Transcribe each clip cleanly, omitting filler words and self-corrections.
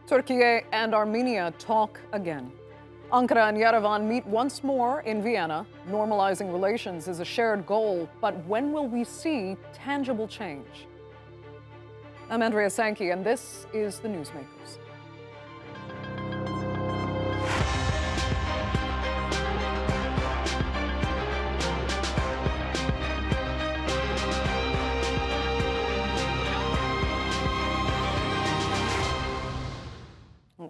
Turkey and Armenia talk again. Ankara and Yerevan meet once more in Vienna. Normalizing relations is a shared goal, but when will we see tangible change? I'm Andrea Sankey, and this is The Newsmakers.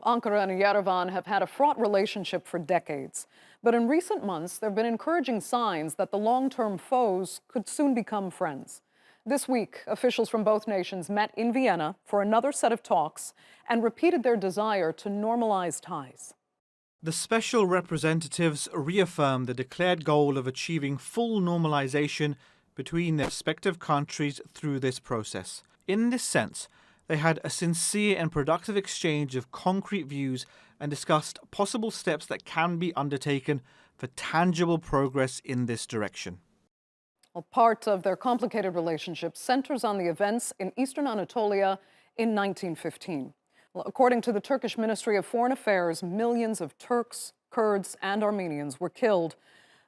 Ankara and Yerevan have had a fraught relationship for decades. But in recent months, there have been encouraging signs that the long-term foes could soon become friends. This week, officials from both nations met in Vienna for another set of talks and repeated their desire to normalize ties. The special representatives reaffirmed the declared goal of achieving full normalization between their respective countries through this process. In this sense, they had a sincere and productive exchange of concrete views and discussed possible steps that can be undertaken for tangible progress in this direction. Well, part of their complicated relationship centers on the events in eastern Anatolia in 1915. Well, according to the Turkish Ministry of Foreign Affairs, millions of Turks, Kurds, and Armenians were killed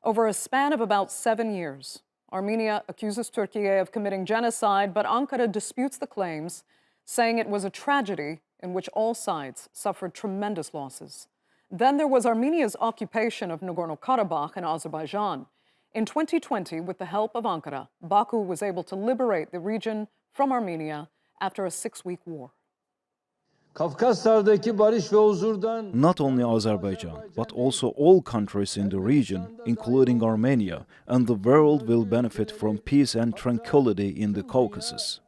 over a span of about 7 years. Armenia accuses Turkey of committing genocide, but Ankara disputes the claims, saying it was a tragedy in which all sides suffered tremendous losses. Then there was Armenia's occupation of Nagorno-Karabakh in Azerbaijan. In 2020, with the help of Ankara, Baku was able to liberate the region from Armenia after a 6-week war. Not only Azerbaijan, but also all countries in the region, including Armenia, and the world will benefit from peace and tranquility in the Caucasus.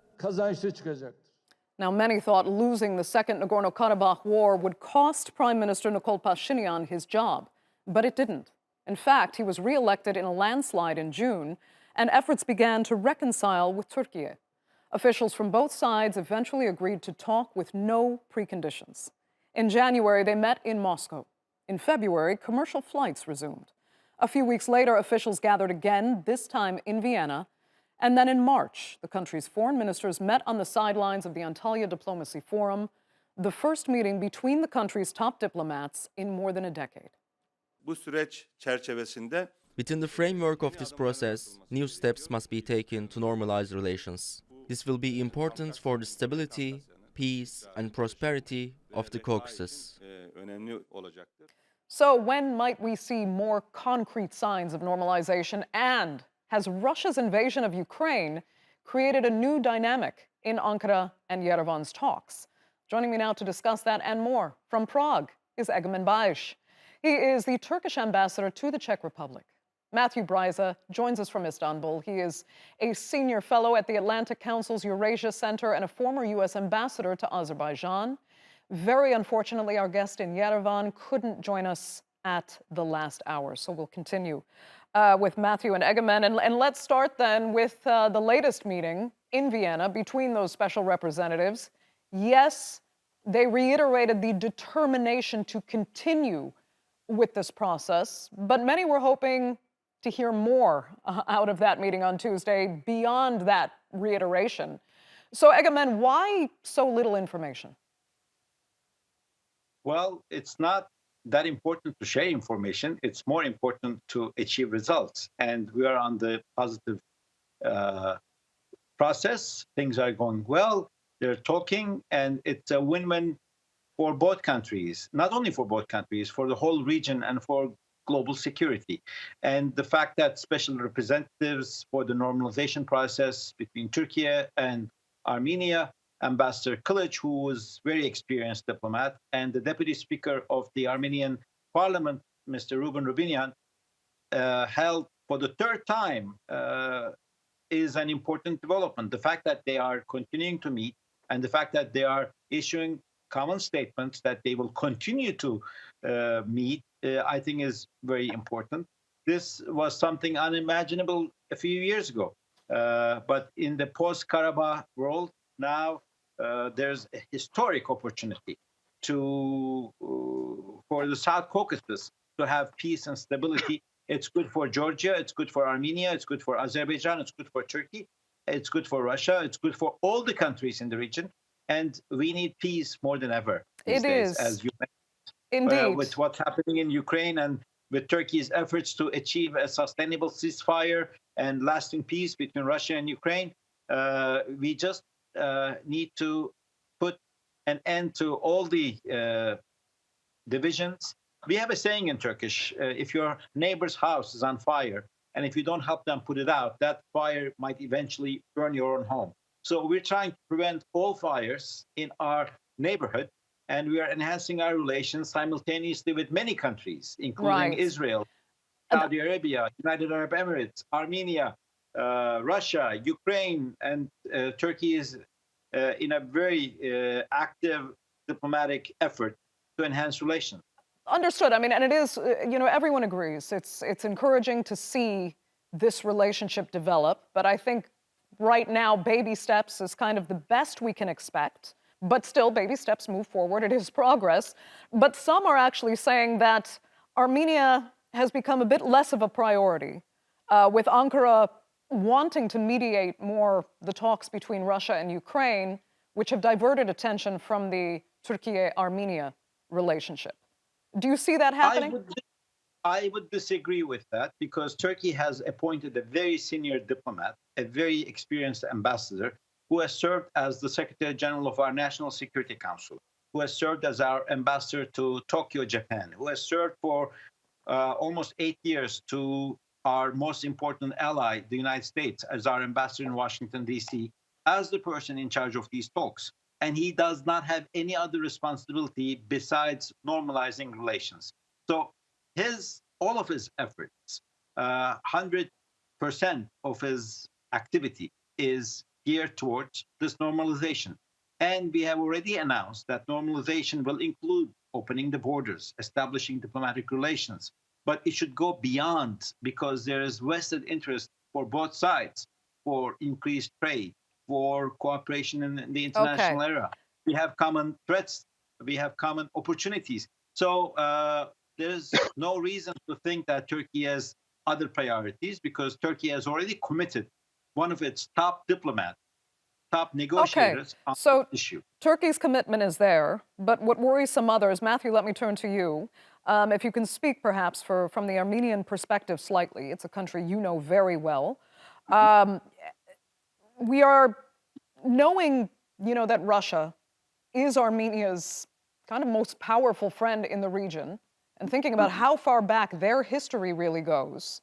Now, many thought losing the second Nagorno-Karabakh war would cost Prime Minister Nikol Pashinyan his job, but it didn't. In fact, he was re-elected in a landslide in June, and efforts began to reconcile with Turkey. Officials from both sides eventually agreed to talk with no preconditions. In January, they met in Moscow. In February, commercial flights resumed. A few weeks later, officials gathered again, this time in Vienna. And then in March, the country's foreign ministers met on the sidelines of the Antalya Diplomacy Forum, the first meeting between the country's top diplomats in more than a decade. Within the framework of this process, new steps must be taken to normalize relations. This will be important for the stability, peace, and prosperity of the Caucasus. So when might we see more concrete signs of normalization, and has Russia's invasion of Ukraine created a new dynamic in Ankara and Yerevan's talks? Joining me now to discuss that and more from Prague is Egemen Bagis. He is the Turkish ambassador to the Czech Republic. Matthew Bryza joins us from Istanbul. He is a senior fellow at the Atlantic Council's Eurasia Center and a former U.S. ambassador to Azerbaijan. Very unfortunately, our guest in Yerevan couldn't join us at the last hour, so we'll continue with Matthew and Egemen. And let's start then with the latest meeting in Vienna between those special representatives. Yes, they reiterated the determination to continue with this process, but many were hoping to hear more out of that meeting on Tuesday beyond that reiteration. So, Egemen, why so little information? Well, it's not that important to share information. It's more important to achieve results. And we are on the positive process. Things are going well. They're talking, and it's a win-win for both countries, not only for both countries, for the whole region and for global security. And the fact that special representatives for the normalization process between Turkey and Armenia, Ambassador Kılıç, who was a very experienced diplomat, and the Deputy Speaker of the Armenian Parliament, Mr. Ruben Rubinian, held for the third time is an important development. The fact that they are continuing to meet and the fact that they are issuing common statements that they will continue to meet, I think is very important. This was something unimaginable a few years ago. But in the post-Karabakh world, now there's a historic opportunity for the South Caucasus to have peace and stability. It's good for Georgia, it's good for Armenia, it's good for Azerbaijan, it's good for Turkey, it's good for Russia, it's good for all the countries in the region. And we need peace more than ever these It days, is. as you Indeed. with what's happening in Ukraine and with Turkey's efforts to achieve a sustainable ceasefire and lasting peace between Russia and Ukraine. We just need to put an end to all the divisions. We have a saying in Turkish, if your neighbor's house is on fire, and if you don't help them put it out, that fire might eventually burn your own home. So we're trying to prevent all fires in our neighborhood, and we are enhancing our relations simultaneously with many countries, including Right. Israel, Saudi Arabia, United Arab Emirates, Armenia, Russia, Ukraine, and Turkey is in a very active diplomatic effort to enhance relations. Understood. I mean, and it is, everyone agrees. It's encouraging to see this relationship develop, but I think right now baby steps is kind of the best we can expect. But still, baby steps move forward. It is progress. But some are actually saying that Armenia has become a bit less of a priority, with Ankara wanting to mediate more the talks between Russia and Ukraine, which have diverted attention from the Türkiye-Armenia relationship. Do you see that happening? I would disagree with that because Turkey has appointed a very senior diplomat, a very experienced ambassador, who has served as the Secretary General of our National Security Council, who has served as our ambassador to Tokyo, Japan, who has served for almost 8 years to our most important ally, the United States, as our ambassador in Washington, D.C., as the person in charge of these talks. And he does not have any other responsibility besides normalizing relations. So all of his efforts, 100% of his activity is geared towards this normalization. And we have already announced that normalization will include opening the borders, establishing diplomatic relations. But it should go beyond, because there is vested interest for both sides for increased trade, for cooperation in the international era. We have common threats, we have common opportunities. So there's no reason to think that Turkey has other priorities, because Turkey has already committed one of its top diplomats, top negotiators on so this issue. Turkey's commitment is there, but what worries some others, Matthew, let me turn to you. If you can speak perhaps from the Armenian perspective slightly, it's a country you know very well. We are knowing, that Russia is Armenia's kind of most powerful friend in the region, and thinking about how far back their history really goes.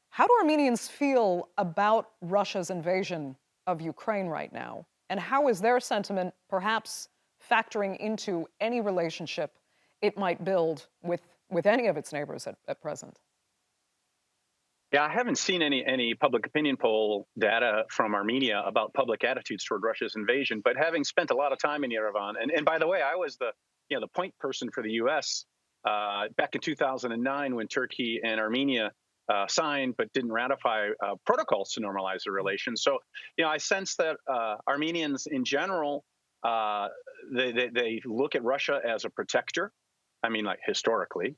How do Armenians feel about Russia's invasion of Ukraine right now? And how is their sentiment perhaps factoring into any relationship it might build with any of its neighbors at present? Yeah, I haven't seen any public opinion poll data from Armenia about public attitudes toward Russia's invasion. But having spent a lot of time in Yerevan, and by the way, I was the point person for the U.S. Back in 2009 when Turkey and Armenia signed but didn't ratify protocols to normalize the relations. So, I sense that Armenians in general, they look at Russia as a protector. I mean, like historically.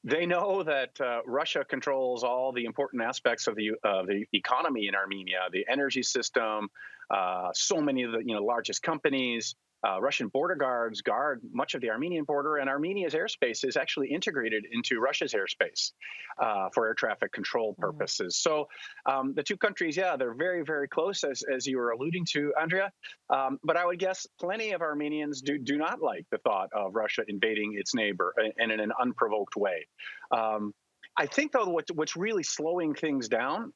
They know that Russia controls all the important aspects of the economy in Armenia, the energy system, so many of the largest companies. Russian border guards guard much of the Armenian border, and Armenia's airspace is actually integrated into Russia's airspace for air traffic control purposes. So the two countries, they're very, very close, as you were alluding to, Andrea. But I would guess plenty of Armenians do not like the thought of Russia invading its neighbor and in an unprovoked way. I think, though, what's really slowing things down,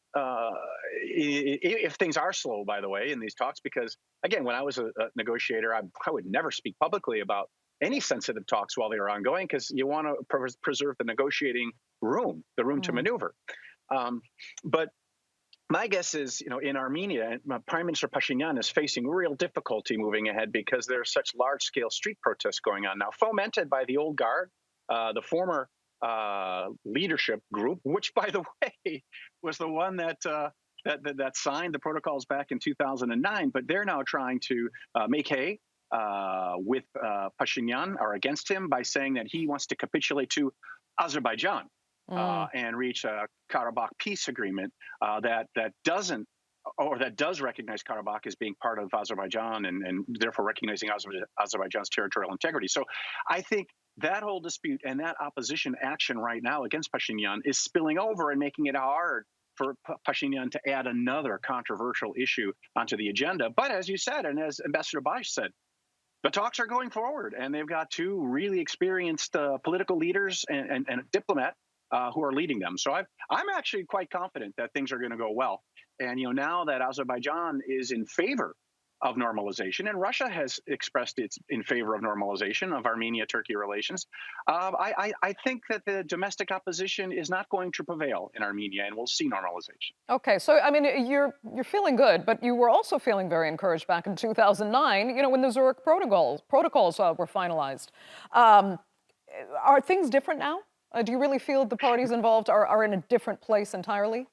if things are slow, by the way, in these talks, because, again, when I was a negotiator, I would never speak publicly about any sensitive talks while they were ongoing, because you want to preserve the negotiating room, the room to maneuver. But my guess is, in Armenia, Prime Minister Pashinyan is facing real difficulty moving ahead because there are such large-scale street protests going on now, fomented by the old guard, the former leadership group, which, by the way, was the one that signed the protocols back in 2009. But they're now trying to make hay with Pashinyan, or against him, by saying that he wants to capitulate to Azerbaijan and reach a Karabakh peace agreement that doesn't or that does recognize Karabakh as being part of Azerbaijan and therefore recognizing Azerbaijan's territorial integrity. So I think that whole dispute and that opposition action right now against Pashinyan is spilling over and making it hard for Pashinyan to add another controversial issue onto the agenda. But as you said, and as Ambassador Bagis said, the talks are going forward, and they've got two really experienced political leaders and a diplomat who are leading them. So I'm actually quite confident that things are going to go well. And now that Azerbaijan is in favor of normalization, and Russia has expressed it's in favor of normalization of Armenia-Turkey relations, I think that the domestic opposition is not going to prevail in Armenia, and we'll see normalization. Okay, so I mean, you're feeling good, but you were also feeling very encouraged back in 2009, when the Zurich protocols were finalized. Are things different now? Do you really feel the parties involved are in a different place entirely?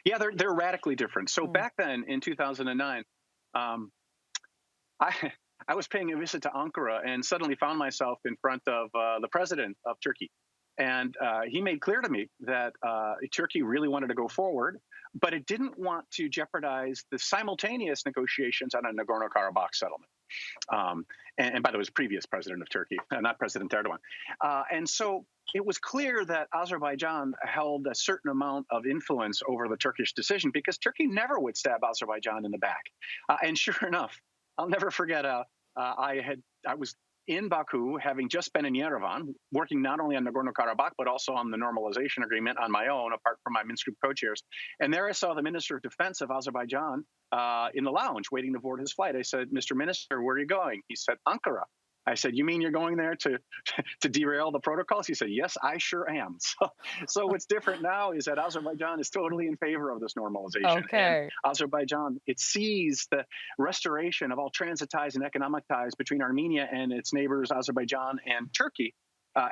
Yeah, they're radically different. So back then in 2009, I was paying a visit to Ankara and suddenly found myself in front of the president of Turkey. And he made clear to me that Turkey really wanted to go forward, but it didn't want to jeopardize the simultaneous negotiations on a Nagorno-Karabakh settlement. And by the way, it was previous president of Turkey, not President Erdogan. And so it was clear that Azerbaijan held a certain amount of influence over the Turkish decision because Turkey never would stab Azerbaijan in the back. And sure enough, I'll never forget, I was in Baku, having just been in Yerevan, working not only on Nagorno-Karabakh, but also on the normalization agreement on my own, apart from my Minsk group co-chairs. And there I saw the Minister of Defense of Azerbaijan in the lounge waiting to board his flight. I said, "Mr. Minister, where are you going?" He said, "Ankara." I said, "You mean you're going there to derail the protocols?" He said, "Yes, I sure am." So what's different now is that Azerbaijan is totally in favor of this normalization. Okay. And Azerbaijan, it sees the restoration of all transit ties and economic ties between Armenia and its neighbors, Azerbaijan and Turkey,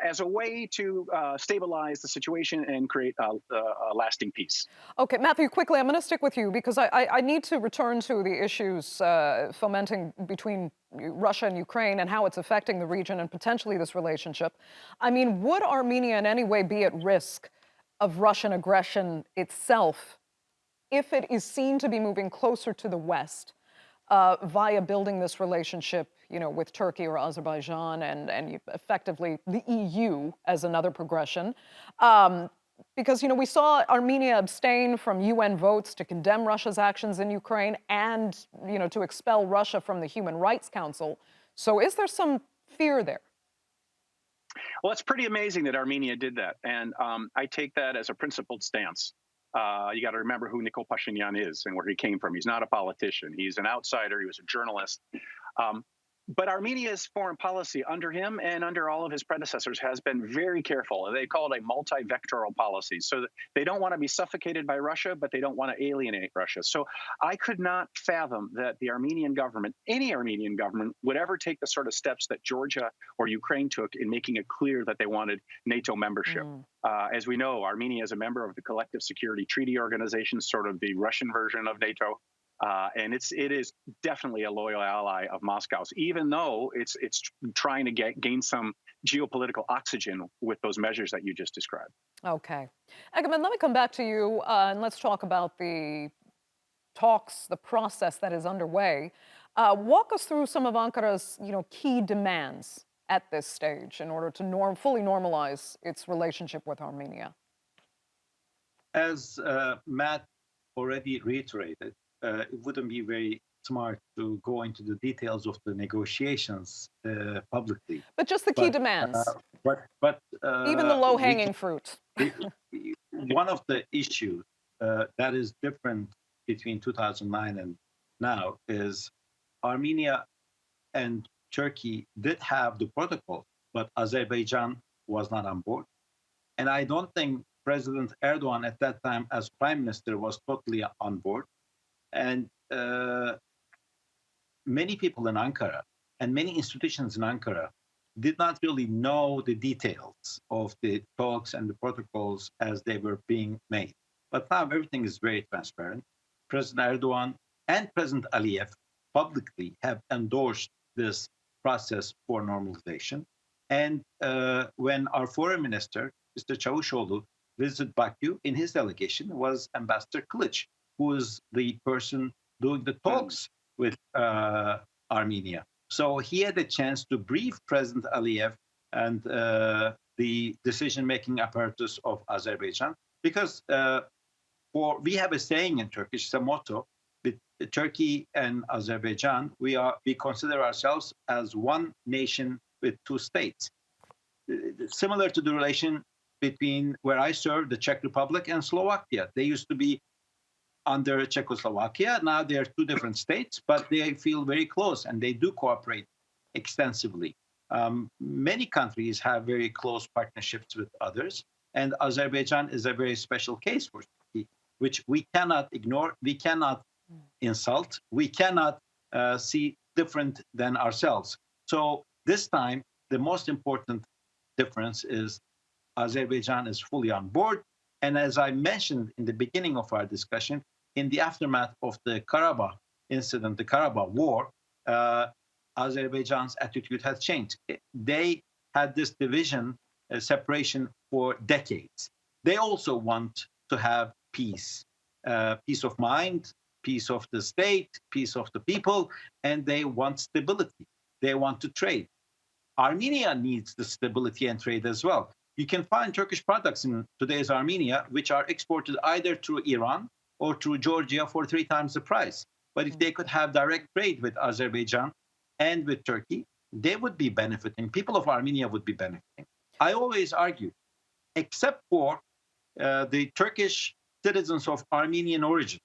as a way to stabilize the situation and create a lasting peace. Okay, Matthew, quickly, I'm going to stick with you because I need to return to the issues fomenting between Russia and Ukraine and how it's affecting the region and potentially this relationship. I mean, would Armenia in any way be at risk of Russian aggression itself if it is seen to be moving closer to the West via building this relationship, with Turkey or Azerbaijan and effectively the EU as another progression? Because, we saw Armenia abstain from UN votes to condemn Russia's actions in Ukraine and, to expel Russia from the Human Rights Council. So is there some fear there? Well, it's pretty amazing that Armenia did that. And I take that as a principled stance. You got to remember who Nikol Pashinyan is and where he came from. He's not a politician. He's an outsider. He was a journalist. But Armenia's foreign policy under him and under all of his predecessors has been very careful. They call it a multi-vectoral policy. So they don't want to be suffocated by Russia, but they don't want to alienate Russia. So I could not fathom that the Armenian government, any Armenian government, would ever take the sort of steps that Georgia or Ukraine took in making it clear that they wanted NATO membership. As we know, Armenia is a member of the Collective Security Treaty Organization, sort of the Russian version of NATO. And it is definitely a loyal ally of Moscow's, even though it's trying to gain some geopolitical oxygen with those measures that you just described. Okay. Egemen, let me come back to you and let's talk about the talks, the process that is underway. Walk us through some of Ankara's, key demands at this stage in order to fully normalize its relationship with Armenia. As Matt already reiterated, it wouldn't be very smart to go into the details of the negotiations publicly. But just the key demands. Even the low-hanging fruit. One of the issues that is different between 2009 and now is Armenia and Turkey did have the protocol, but Azerbaijan was not on board. And I don't think President Erdogan at that time as prime minister was totally on board. And many people in Ankara and many institutions in Ankara did not really know the details of the talks and the protocols as they were being made. But now everything is very transparent. President Erdogan and President Aliyev publicly have endorsed this process for normalization. And when our foreign minister, Mr. Çavuşoğlu, visited Baku, in his delegation was Ambassador Kılıç. who is the person doing the talks with Armenia. So he had a chance to brief President Aliyev and the decision-making apparatus of Azerbaijan, because we have a saying in Turkish, it's a motto, with Turkey and Azerbaijan, we consider ourselves as one nation with two states. Similar to the relation between where I served, the Czech Republic and Slovakia. They used to be under Czechoslovakia. Now they are two different states, but they feel very close and they do cooperate extensively. Many countries have very close partnerships with others, and Azerbaijan is a very special case for Turkey, which we cannot ignore, we cannot insult, we cannot see different than ourselves. So this time, the most important difference is Azerbaijan is fully on board. And as I mentioned in the beginning of our discussion, in the aftermath of the Karabakh incident, the Karabakh war, Azerbaijan's attitude has changed. They had this division, separation for decades. They also want to have peace, peace of mind, peace of the state, peace of the people, and they want stability. They want to trade. Armenia needs the stability and trade as well. You can find Turkish products in today's Armenia, which are exported either through Iran or through Georgia for 3 times the price. But if they could have direct trade with Azerbaijan and with Turkey, they would be benefiting. People of Armenia would be benefiting. I always argue, except for the Turkish citizens of Armenian origin,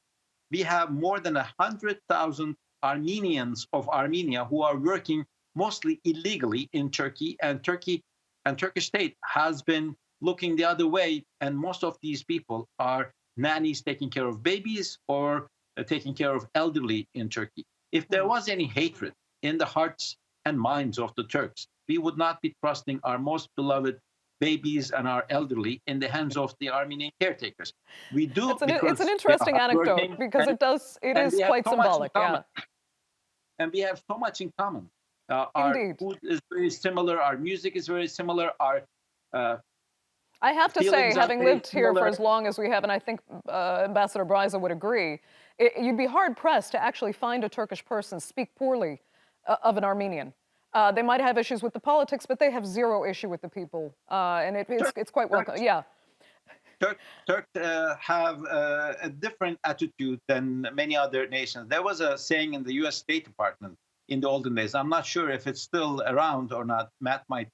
we have more than 100,000 Armenians of Armenia who are working mostly illegally in Turkey, and Turkish state has been looking the other way, and most of these people are nannies taking care of babies or taking care of elderly in Turkey. If there was any hatred in the hearts and minds of the Turks, we would not be trusting our most beloved babies and our elderly in the hands of the Armenian caretakers. We do It's an interesting anecdote because it is quite symbolic. Yeah. And we have so much in common. Indeed. Our food is very similar. Our music is very similar. Our I have to say, having lived here for as similar. long as we have, and I think Ambassador Bryza would agree, you'd be hard-pressed to actually find a Turkish person speak poorly of an Armenian. They might have issues with the politics, but they have zero issue with the people, and it's quite welcome. Yeah. Turks have a different attitude than many other nations. There was a saying in the U.S. State Department in the olden days. I'm not sure if it's still around or not. Matt might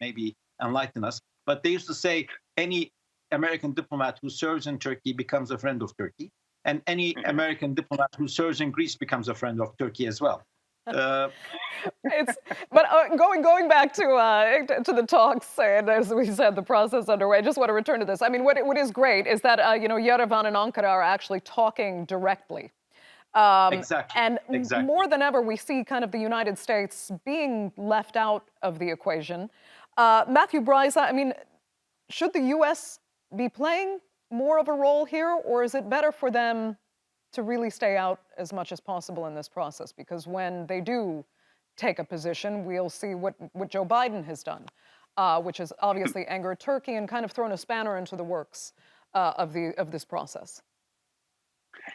maybe enlighten us. But they used to say any American diplomat who serves in Turkey becomes a friend of Turkey, and any American diplomat who serves in Greece becomes a friend of Turkey as well. But going back to the talks, and as we said, the process underway. I just want to return to this. I mean, what is great is that Yerevan and Ankara are actually talking directly. Exactly. And exactly. more than ever, we see kind of the United States being left out of the equation. Matthew Bryza, I mean, should the U.S. be playing more of a role here, or is it better for them to really stay out as much as possible in this process? Because when they do take a position, we'll see what Joe Biden has done, which has obviously angered Turkey and kind of thrown a spanner into the works of this process.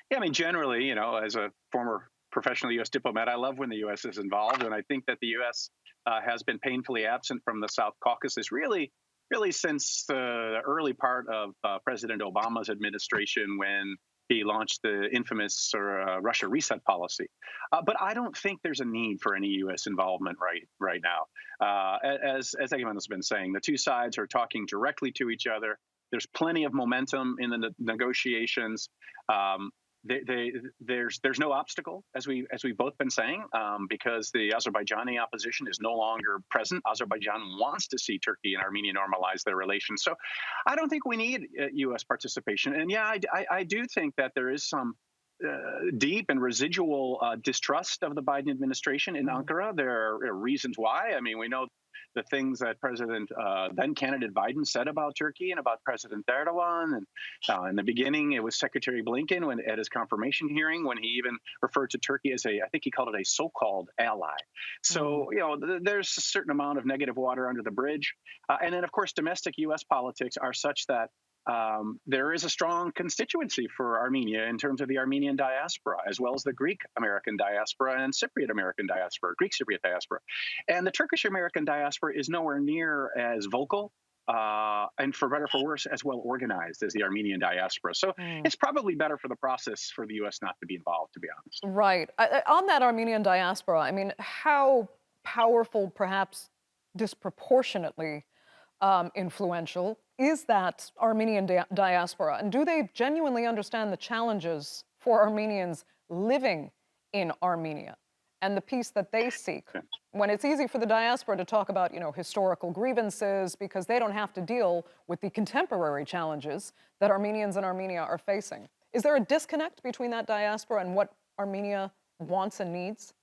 Yeah, I mean, generally, as a former professional U.S. diplomat, I love when the U.S. is involved, and I think that the U.S. Has been painfully absent from the South Caucasus really since the early part of President Obama's administration, when he launched the infamous Russia reset policy. But I don't think there's a need for any U.S. involvement right now. As Egemen has been saying, the two sides are talking directly to each other. There's plenty of momentum in the negotiations. There's no obstacle, as we've both been saying, because the Azerbaijani opposition is no longer present. Azerbaijan wants to see Turkey and Armenia normalize their relations. So I don't think we need U.S. participation. And yeah, I do think that there is some deep and residual distrust of the Biden administration in Ankara. There are reasons why. I mean, we know the things that then candidate Biden said about Turkey and about President Erdogan. And in the beginning, it was Secretary Blinken at his confirmation hearing, when he even referred to Turkey as I think he called it a so-called ally. So, there's a certain amount of negative water under the bridge. And then, of course, domestic U.S. politics are such that there is a strong constituency for Armenia in terms of the Armenian diaspora, as well as the Greek American diaspora and Cypriot American diaspora, Greek Cypriot diaspora. And the Turkish American diaspora is nowhere near as vocal and, for better or for worse, as well organized as the Armenian diaspora. So it's probably better for the process for the U.S. not to be involved, to be honest. Right. On that Armenian diaspora, I mean, how powerful, perhaps disproportionately influential, is that Armenian diaspora? And do they genuinely understand the challenges for Armenians living in Armenia and the peace that they seek? When it's easy for the diaspora to talk about, you know, historical grievances because they don't have to deal with the contemporary challenges that Armenians in Armenia are facing. Is there a disconnect between that diaspora and what Armenia wants and needs?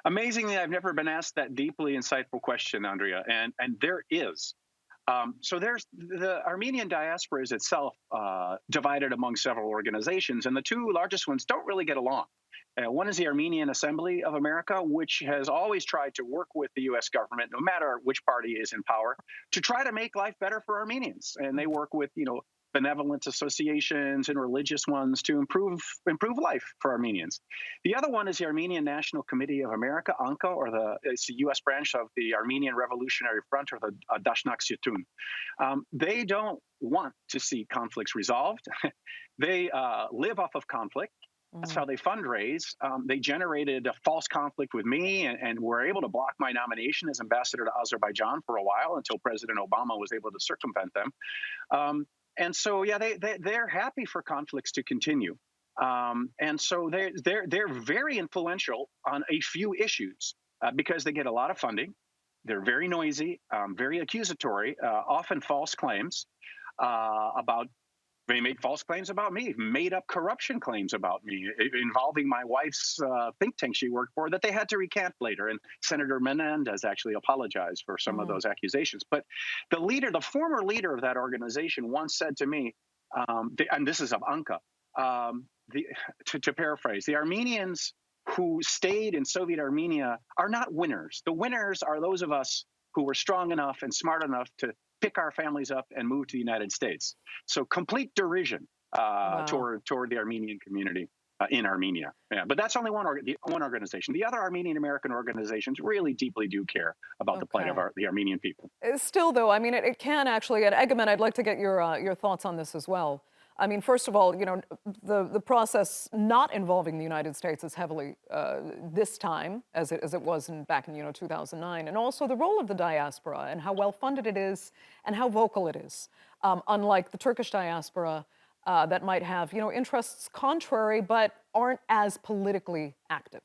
Amazingly, I've never been asked that deeply insightful question, Andrea, and there is. So there's the Armenian diaspora is itself divided among several organizations, and the two largest ones don't really get along. One is the Armenian Assembly of America, which has always tried to work with the U.S. government, no matter which party is in power, to try to make life better for Armenians. And they work with, you know, benevolent associations and religious ones to improve life for Armenians. The other one is the Armenian National Committee of America, ANCA, or it's the U.S. branch of the Armenian Revolutionary Front, or the Dashnak Sytun. They don't want to see conflicts resolved. They live off of conflict. That's how they fundraise. They generated a false conflict with me and were able to block my nomination as ambassador to Azerbaijan for a while until President Obama was able to circumvent them. And so, yeah, they're happy for conflicts to continue. And so they're very influential on a few issues because they get a lot of funding. They're very noisy, very accusatory, often false claims about. They made false claims about me, made up corruption claims about me, involving my wife's think tank she worked for that they had to recant later. And Senator Menendez actually apologized for some of those accusations. But the former leader of that organization once said to me, and this is of ANCA, to paraphrase, the Armenians who stayed in Soviet Armenia are not winners. The winners are those of us who were strong enough and smart enough to pick our families up and move to the United States. So complete derision toward the Armenian community in Armenia. Yeah, but that's only one organization. The other Armenian American organizations really deeply do care about the plight of the Armenian people. Still, though, I mean, it can actually, and Egemen, I'd like to get your thoughts on this as well. I mean, first of all, you know, the process not involving the United States as heavily this time as it was back in 2009, and also the role of the diaspora and how well funded it is and how vocal it is, unlike the Turkish diaspora that might have interests contrary but aren't as politically active.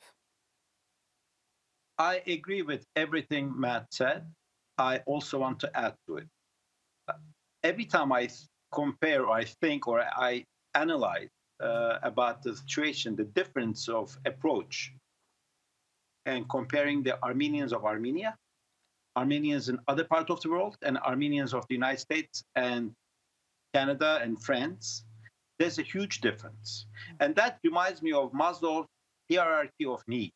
I agree with everything Matt said. I also want to add to it. Every time I compare or I think or I analyze about the situation, the difference of approach, and comparing the Armenians of Armenia, Armenians in other parts of the world, and Armenians of the United States and Canada and France, there's a huge difference. And that reminds me of Maslow's hierarchy of need.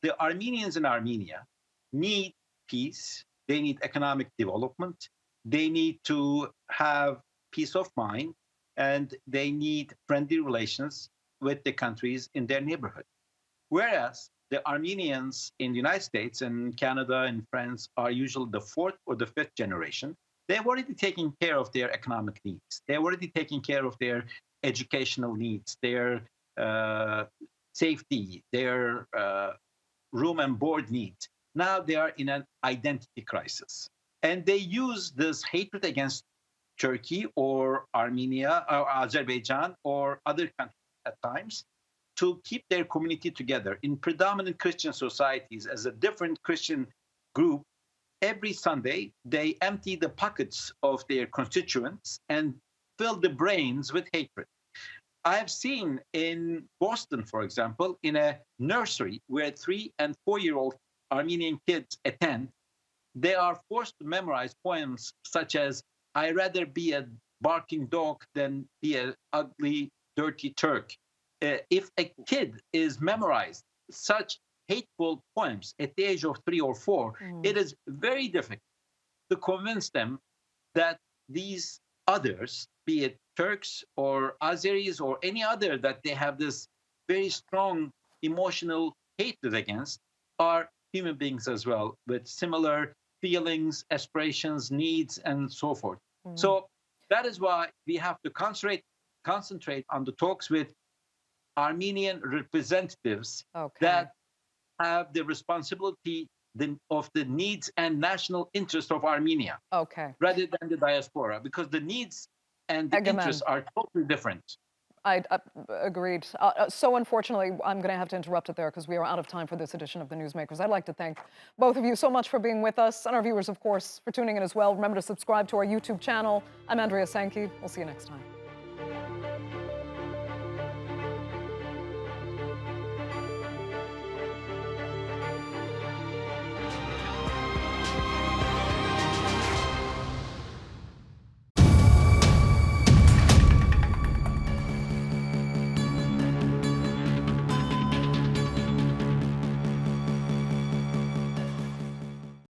The Armenians in Armenia need peace, they need economic development, they need to have peace of mind, and they need friendly relations with the countries in their neighborhood. Whereas the Armenians in the United States and Canada and France are usually the fourth or the fifth generation. They've already taken care of their economic needs. They've already taken care of their educational needs, their safety, their room and board needs. Now they are in an identity crisis. And they use this hatred against Turkey or Armenia or Azerbaijan or other countries at times to keep their community together. In predominant Christian societies, as a different Christian group, every Sunday they empty the pockets of their constituents and fill the brains with hatred. I have seen in Boston, for example, in a nursery where 3- and 4-year-old Armenian kids attend, they are forced to memorize poems such as, "I'd rather be a barking dog than be an ugly, dirty Turk." If a kid is memorized such hateful poems at the age of 3 or 4, it is very difficult to convince them that these others, be it Turks or Azeris or any other that they have this very strong emotional hatred against, are human beings as well with similar feelings, aspirations, needs, and so forth. So that is why we have to concentrate on the talks with Armenian representatives that have the responsibility of the needs and national interest of Armenia, rather than the diaspora, because the needs and the interests are totally different. I agreed. So unfortunately, I'm going to have to interrupt it there because we are out of time for this edition of the Newsmakers. I'd like to thank both of you so much for being with us, and our viewers, of course, for tuning in as well. Remember to subscribe to our YouTube channel. I'm Andrea Sankey. We'll see you next time.